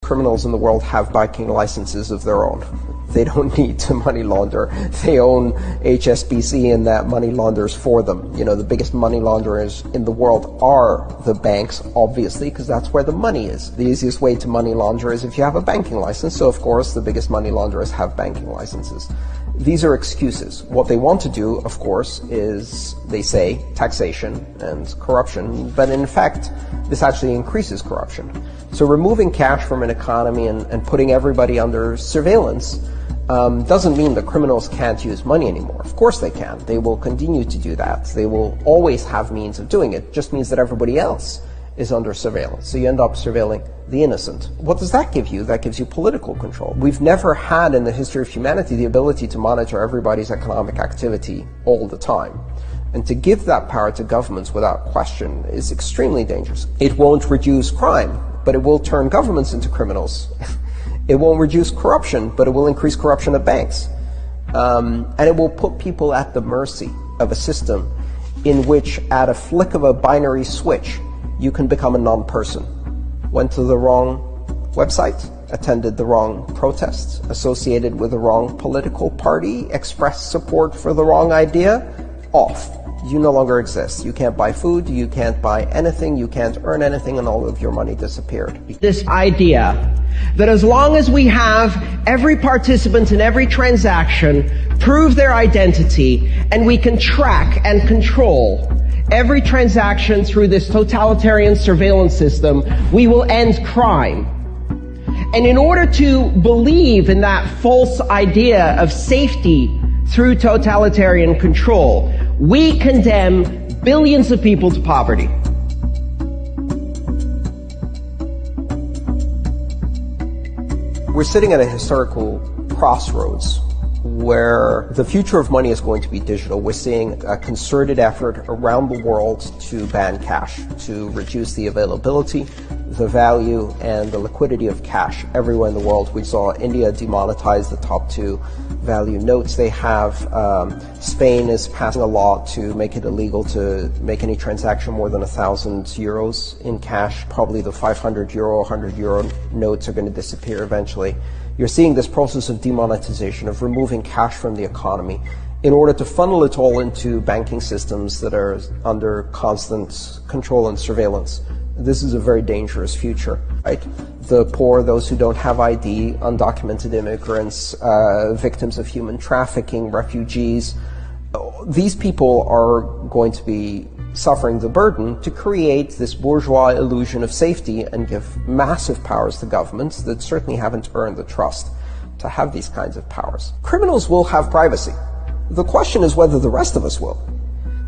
criminals in the world have banking licenses of their own. They don't need to money launder. They own HSBC and that money launders for them. You know, the biggest money launderers in the world are the banks, obviously, because that's where the money is. The easiest way to money launder is if you have a banking license. So, of course, the biggest money launderers have banking licenses. These are excuses. What they want to do, of course, is, they say, taxation and corruption, but in fact, this actually increases corruption. So removing cash from an economy and putting everybody under surveillance doesn't mean that criminals can't use money anymore. Of course they can. They will continue to do that. They will always have means of doing it. It just means that everybody else is under surveillance. So you end up surveilling the innocent. What does that give you? That gives you political control. We've never had in the history of humanity the ability to monitor everybody's economic activity all the time. And to give that power to governments without question is extremely dangerous. It won't reduce crime, but it will turn governments into criminals. It won't reduce corruption, but it will increase corruption at banks. And it will put people at the mercy of a system in which, at a flick of a binary switch, you can become a non-person. Went to the wrong website, attended the wrong protests, associated with the wrong political party, expressed support for the wrong idea, off. You no longer exist. You can't buy food, you can't buy anything, you can't earn anything, and all of your money disappeared. This idea that as long as we have every participant in every transaction prove their identity, and we can track and control every transaction through this totalitarian surveillance system, we will end crime. And in order to believe in that false idea of safety through totalitarian control, we condemn billions of people to poverty. We're sitting at a historical crossroads where the future of money is going to be digital. We're seeing a concerted effort around the world to ban cash, to reduce the availability, the value, and the liquidity of cash everywhere in the world. We saw India demonetize the top 2 value notes they have. Spain is passing a law to make it illegal to make any transaction more than 1,000 euros in cash. Probably the 500 euro, 100 euro notes are going to disappear eventually. You're seeing this process of demonetization, of removing cash from the economy in order to funnel it all into banking systems that are under constant control and surveillance. This is a very dangerous future, right? The poor, those who don't have ID, undocumented immigrants, victims of human trafficking, refugees, these people are going to be suffering the burden to create this bourgeois illusion of safety and give massive powers to governments that certainly haven't earned the trust to have these kinds of powers. Criminals will have privacy. The question is whether the rest of us will.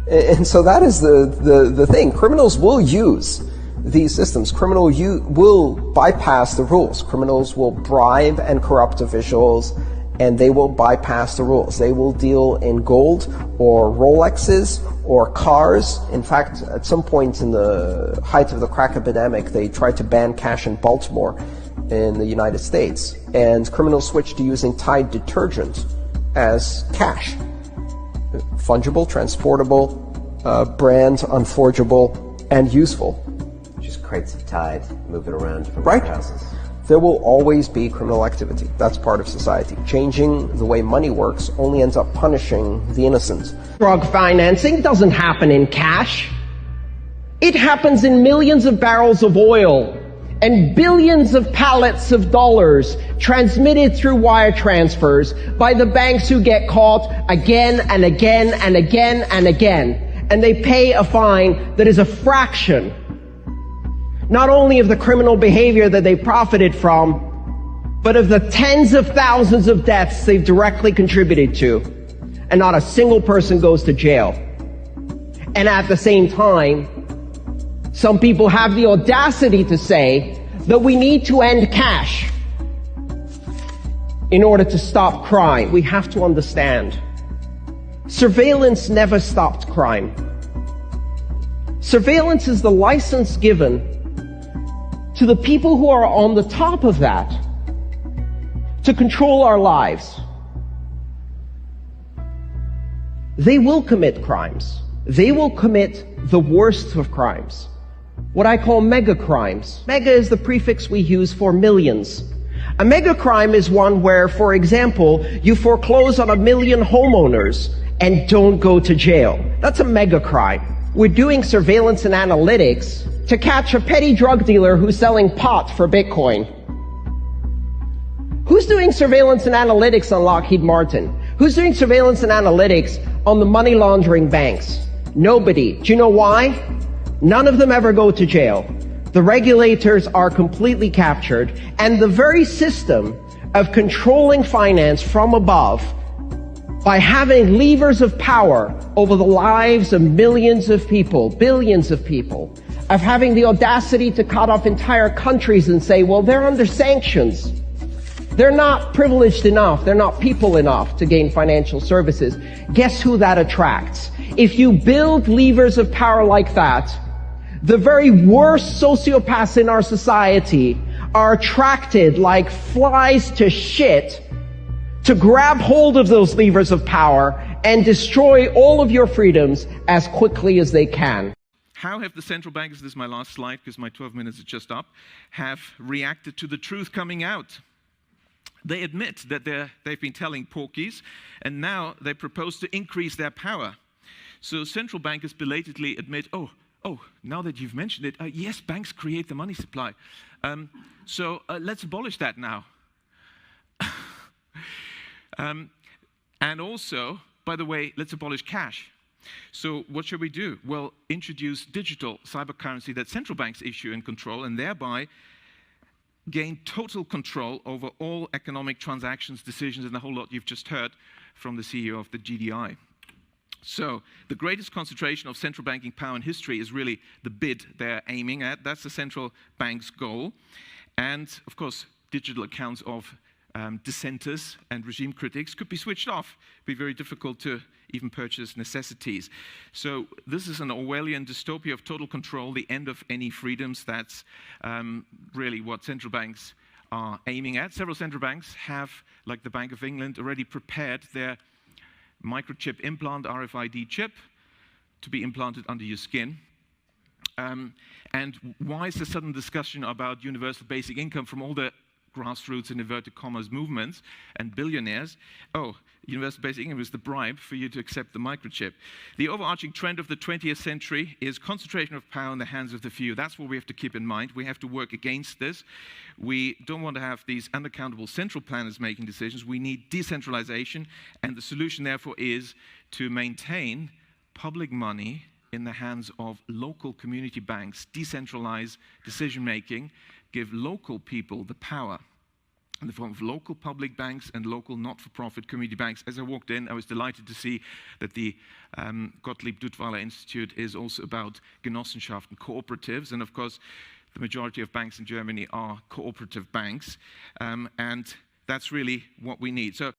And so that is the thing. Criminals will use these systems. Criminals will bypass the rules. Criminals will bribe and corrupt officials, and they will bypass the rules. They will deal in gold or Rolexes or cars. In fact, at some point in the height of the crack epidemic, they tried to ban cash in Baltimore in the United States, and criminals switched to using Tide detergent as cash. Fungible, transportable, brand unforgeable, and useful. Just crates of Tide, move it around different right. houses. There will always be criminal activity. That's part of society. Changing the way money works only ends up punishing the innocent. Drug financing doesn't happen in cash. It happens in millions of barrels of oil and billions of pallets of dollars transmitted through wire transfers by the banks who get caught again and again and again and again. And they pay a fine that is a fraction not only of the criminal behavior that they profited from, but of the tens of thousands of deaths they've directly contributed to. And not a single person goes to jail. And at the same time, some people have the audacity to say that we need to end cash in order to stop crime. We have to understand, surveillance never stopped crime. Surveillance is the license given to the people who are on the top of that to control our lives. They will commit crimes. They will commit the worst of crimes. what I call mega crimes. Mega is the prefix we use for millions. A mega crime is one where, for example, you foreclose on 1 million homeowners and don't go to jail. That's a mega crime. We're doing surveillance and analytics to catch a petty drug dealer who's selling pot for Bitcoin. Who's doing surveillance and analytics on Lockheed Martin? Who's doing surveillance and analytics on the money laundering banks? Nobody. Do you know why? None of them ever go to jail. The regulators are completely captured, and the very system of controlling finance from above by having levers of power over the lives of millions of people, billions of people, of having the audacity to cut off entire countries and say, well, they're under sanctions. They're not privileged enough, they're not people enough to gain financial services. Guess who that attracts? If you build levers of power like that, the very worst sociopaths in our society are attracted like flies to shit to grab hold of those levers of power and destroy all of your freedoms as quickly as they can. How have the central bankers, this is my last slide because my 12 minutes is just up, have reacted to the truth coming out? They admit that they've been telling porkies, and now they propose to increase their power. So central bankers belatedly admit, oh, now that you've mentioned it, yes, banks create the money supply. So let's abolish that now. And also, by the way, let's abolish cash. So what should we do? Well, introduce digital cyber currency that central banks issue and control, and thereby gain total control over all economic transactions, decisions, and the whole lot you've just heard from the CEO of the GDI. So the greatest concentration of central banking power in history is really the bid they're aiming at. That's the central bank's goal. And of course, digital accounts of dissenters and regime critics could be switched off. It'd be very difficult to even purchase necessities. So this is an Orwellian dystopia of total control, the end of any freedoms. That's really what central banks are aiming at. Several central banks have, like the Bank of England, already prepared their microchip implant, RFID chip, to be implanted under your skin. And why is the sudden discussion about universal basic income from all the grassroots and inverted commas movements and billionaires? Oh, universal basic income is the bribe for you to accept the microchip. The overarching trend of the 20th century is concentration of power in the hands of the few. That's what we have to keep in mind. We have to work against this. We don't want to have these unaccountable central planners making decisions. We need decentralization, and the solution therefore is to maintain public money in the hands of local community banks, decentralize decision-making, give local people the power in the form of local public banks and local not-for-profit community banks. As I walked in, I was delighted to see that the Gottlieb Duttweiler Institute is also about Genossenschaften, cooperatives, and of course, the majority of banks in Germany are cooperative banks, and that's really what we need. So